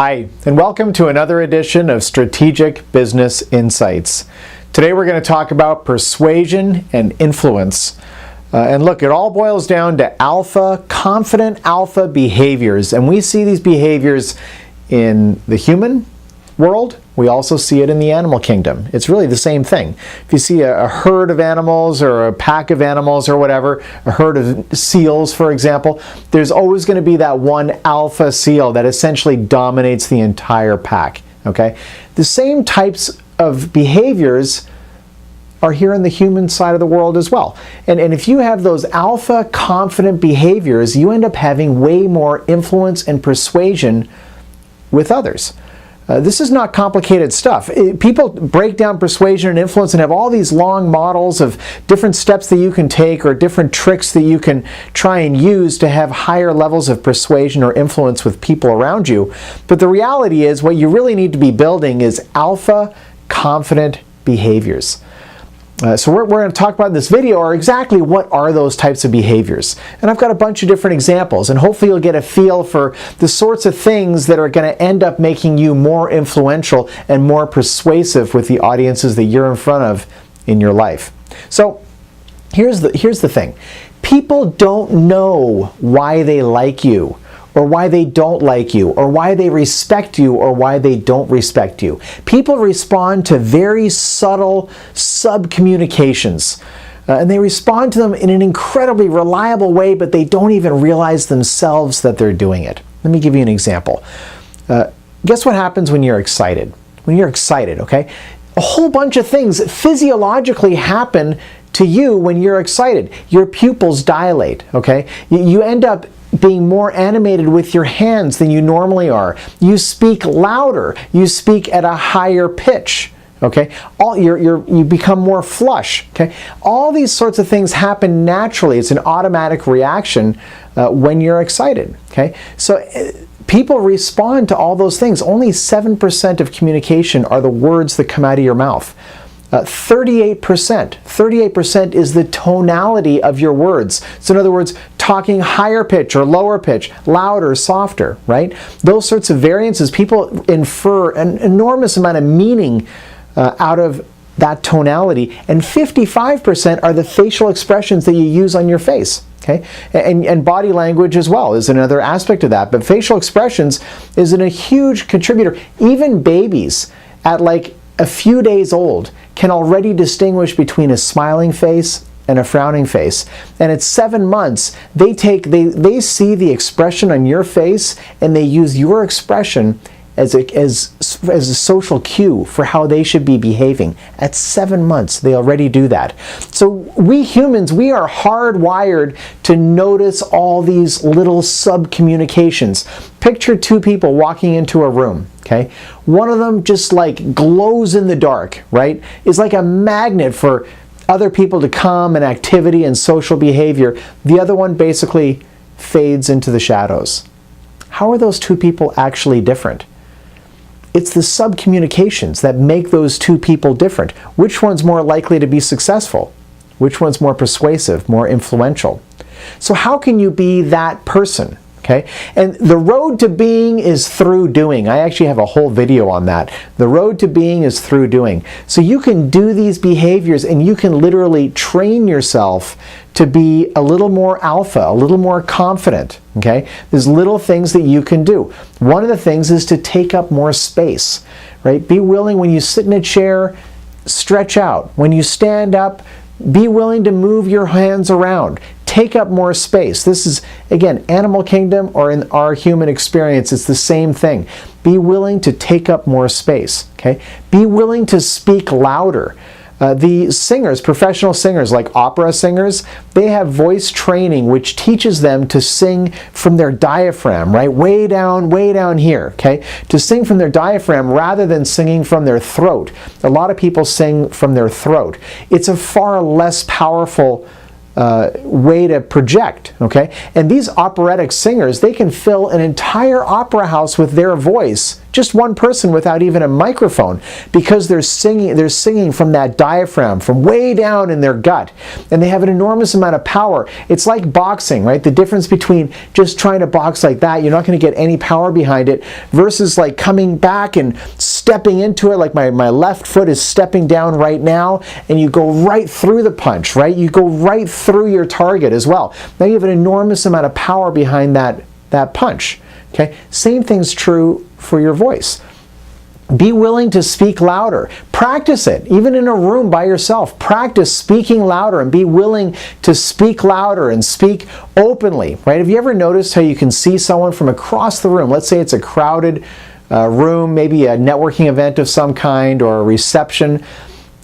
Hi, and welcome to another edition of Strategic Business Insights. Today we're going to talk about persuasion and influence. And look, it all boils down to confident alpha behaviors. And we see these behaviors in the human world. We also see it in the animal kingdom. It's really the same thing. If you see a herd of animals or a pack of animals or whatever, a herd of seals, for example, there's always going to be that one alpha seal that essentially dominates the entire pack. Okay? The same types of behaviors are here in the human side of the world as well. And if you have those alpha confident behaviors, you end up having way more influence and persuasion with others. This is not complicated stuff. People break down persuasion and influence and have all these long models of different steps that you can take or different tricks that you can try and use to have higher levels of persuasion or influence with people around you. But the reality is what you really need to be building is alpha confident behaviors. So what we're going to talk about in this video are exactly what are those types of behaviors. And I've got a bunch of different examples, and hopefully you'll get a feel for the sorts of things that are going to end up making you more influential and more persuasive with the audiences that you're in front of in your life. So here's the thing. People don't know why they like you, or why they don't like you, or why they respect you, or why they don't respect you. People respond to very subtle sub-communications, and they respond to them in an incredibly reliable way, but they don't even realize themselves that they're doing it. Let me give you an example. Guess what happens when you're excited? When you're excited, okay? A whole bunch of things physiologically happen to you when you're excited. Your pupils dilate, okay? You end up being more animated with your hands than you normally are. You speak louder. You speak at a higher pitch. Okay, you become more flush. Okay, all these sorts of things happen naturally. It's an automatic reaction when you're excited. Okay, so people respond to all those things. Only 7% of communication are the words that come out of your mouth. 38% is the tonality of your words. So in other words, talking higher pitch or lower pitch, louder, softer, right? Those sorts of variances, people infer an enormous amount of meaning out of that tonality, and 55% are the facial expressions that you use on your face. Okay, and body language as well is another aspect of that. But facial expressions is a huge contributor. Even babies at like a few days old can already distinguish between a smiling face and a frowning face. And at 7 months, they see the expression on your face and they use your expression as a social cue for how they should be behaving. At 7 months, they already do that. So we humans, we are hardwired to notice all these little sub-communications. Picture two people walking into a room, okay? One of them just like glows in the dark, right? Is like a magnet for other people to come and activity and social behavior. The other one basically fades into the shadows. How are those two people actually different? It's the sub-communications that make those two people different. Which one's more likely to be successful? Which one's more persuasive, more influential? So how can you be that person? Okay? And the road to being is through doing. I actually have a whole video on that. The road to being is through doing. So you can do these behaviors and you can literally train yourself to be a little more alpha, a little more confident. Okay? There's little things that you can do. One of the things is to take up more space. Right? Be willing when you sit in a chair, stretch out. When you stand up, be willing to move your hands around. Take up more space. This is, again, animal kingdom or in our human experience, it's the same thing. Be willing to take up more space. Okay? Be willing to speak louder. The singers, professional singers like opera singers, they have voice training which teaches them to sing from their diaphragm, right? Way down here, okay? To sing from their diaphragm rather than singing from their throat. A lot of people sing from their throat. It's a far less powerful way to project, okay? And these operatic singers, they can fill an entire opera house with their voice Just one person without even a microphone, because they're singing from that diaphragm, from way down in their gut, and they have an enormous amount of power. It's like boxing, right? The difference between just trying to box like that, you're not going to get any power behind it, versus like coming back and stepping into it, like my left foot is stepping down right now, and you go right through the punch, right? You go right through your target as well. Now you have an enormous amount of power behind that punch. Okay? Same thing's true for your voice. Be willing to speak louder. Practice it. Even in a room by yourself, practice speaking louder and be willing to speak louder and speak openly, right? Have you ever noticed how you can see someone from across the room? Let's say it's a crowded room, maybe a networking event of some kind or a reception,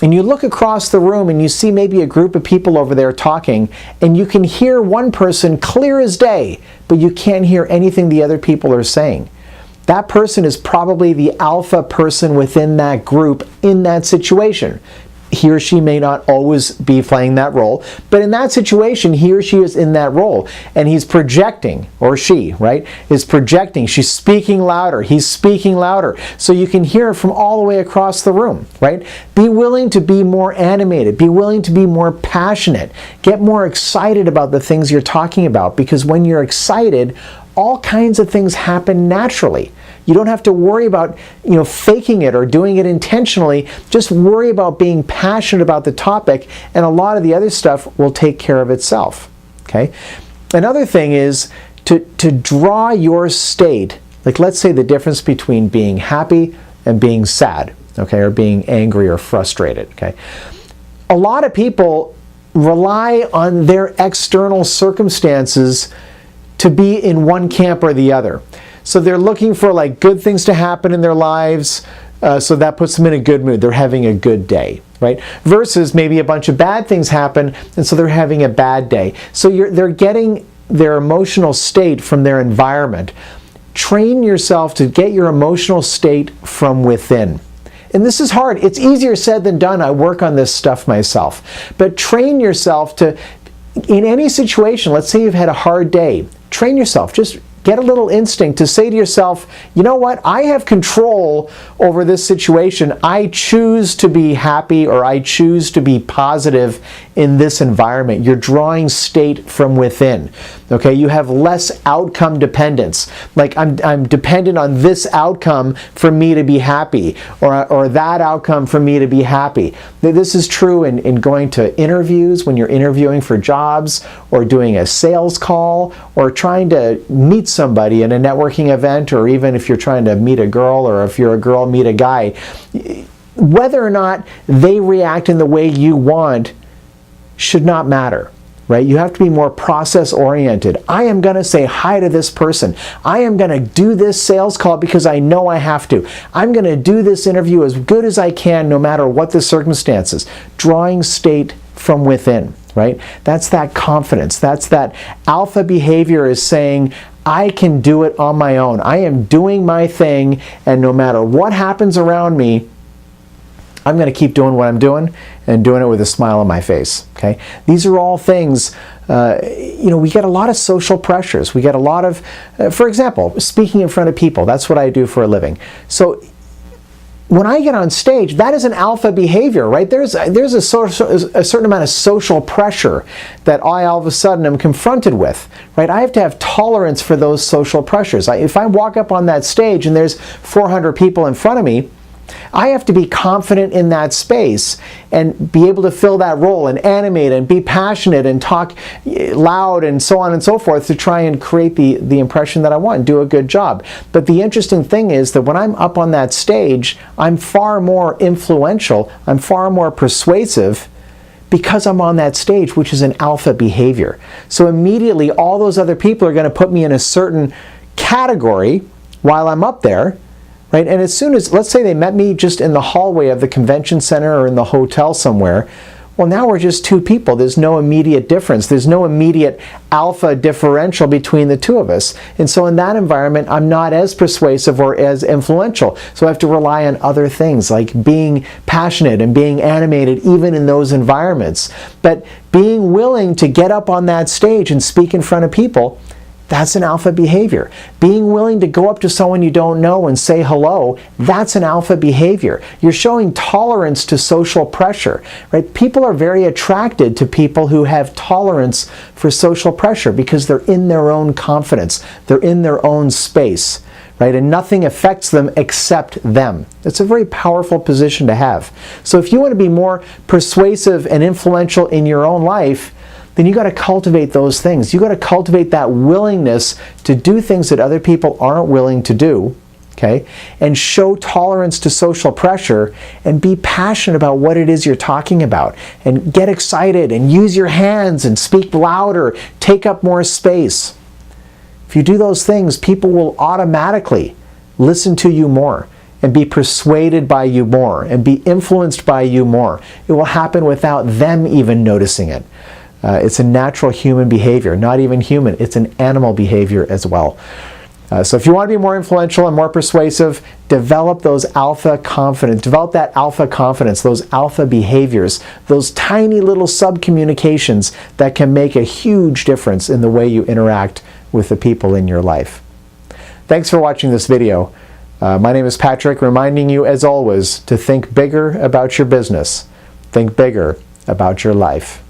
and you look across the room and you see maybe a group of people over there talking, and you can hear one person clear as day, but you can't hear anything the other people are saying. That person is probably the alpha person within that group in that situation. He or she may not always be playing that role, but in that situation, he or she is in that role, and he's projecting, or she, right, is projecting. She's speaking louder. He's speaking louder. So you can hear it from all the way across the room, right? Be willing to be more animated. Be willing to be more passionate. Get more excited about the things you're talking about, because when you're excited, all kinds of things happen naturally. You don't have to worry about, faking it or doing it intentionally. Just worry about being passionate about the topic, and a lot of the other stuff will take care of itself. Okay? Another thing is to draw your state. Like, let's say the difference between being happy and being sad, okay, or being angry or frustrated. Okay? A lot of people rely on their external circumstances to be in one camp or the other. So they're looking for like good things to happen in their lives, so that puts them in a good mood. They're having a good day, right? Versus maybe a bunch of bad things happen, and so they're having a bad day. So they're getting their emotional state from their environment. Train yourself to get your emotional state from within. And this is hard. It's easier said than done. I work on this stuff myself. But train yourself to, in any situation, let's say you've had a hard day, train yourself. Just get a little instinct to say to yourself, you know what, I have control over this situation. I choose to be happy, or I choose to be positive in this environment. You're drawing state from within. Okay, you have less outcome dependence. Like, I'm dependent on this outcome for me to be happy, or that outcome for me to be happy. This is true in going to interviews, when you're interviewing for jobs, or doing a sales call, or trying to meet somebody in a networking event, or even if you're trying to meet a girl, or if you're a girl, meet a guy. Whether or not they react in the way you want should not matter, right? You have to be more process-oriented. I am going to say hi to this person. I am going to do this sales call because I know I have to. I'm going to do this interview as good as I can, no matter what the circumstances. Drawing state from within, right? That's that confidence. That's that alpha behavior, is saying, I can do it on my own. I am doing my thing, and no matter what happens around me, I'm going to keep doing what I'm doing, and doing it with a smile on my face. Okay? These are all things, we get a lot of social pressures. We get a lot of, for example, speaking in front of people. That's what I do for a living. So when I get on stage, that is an alpha behavior, right? There's a certain amount of social pressure that I all of a sudden am confronted with, right? I have to have tolerance for those social pressures. If I walk up on that stage and there's 400 people in front of me, I have to be confident in that space and be able to fill that role and animate and be passionate and talk loud and so on and so forth to try and create the impression that I want and do a good job. But the interesting thing is that when I'm up on that stage, I'm far more influential, I'm far more persuasive, because I'm on that stage, which is an alpha behavior. So immediately all those other people are going to put me in a certain category while I'm up there. Right? And as soon as, let's say they met me just in the hallway of the convention center or in the hotel somewhere, well, now we're just two people. There's no immediate difference. There's no immediate alpha differential between the two of us. And so in that environment, I'm not as persuasive or as influential. So I have to rely on other things, like being passionate and being animated even in those environments. But being willing to get up on that stage and speak in front of people, That's an alpha behavior. Being willing to go up to someone you don't know and say hello, that's an alpha behavior. You're showing tolerance to social pressure, right? People are very attracted to people who have tolerance for social pressure because they're in their own confidence. They're in their own space, right? And nothing affects them except them. It's a very powerful position to have. So if you want to be more persuasive and influential in your own life, then you got to cultivate those things. You got to cultivate that willingness to do things that other people aren't willing to do, okay? And show tolerance to social pressure and be passionate about what it is you're talking about. And get excited and use your hands and speak louder, take up more space. If you do those things, people will automatically listen to you more and be persuaded by you more and be influenced by you more. It will happen without them even noticing it. It's a natural human behavior, not even human, it's an animal behavior as well. So if you want to be more influential and more persuasive, develop those alpha confidence, develop that alpha confidence, those alpha behaviors, those tiny little sub-communications that can make a huge difference in the way you interact with the people in your life. Thanks for watching this video. My name is Patrick, reminding you as always to think bigger about your business. Think bigger about your life.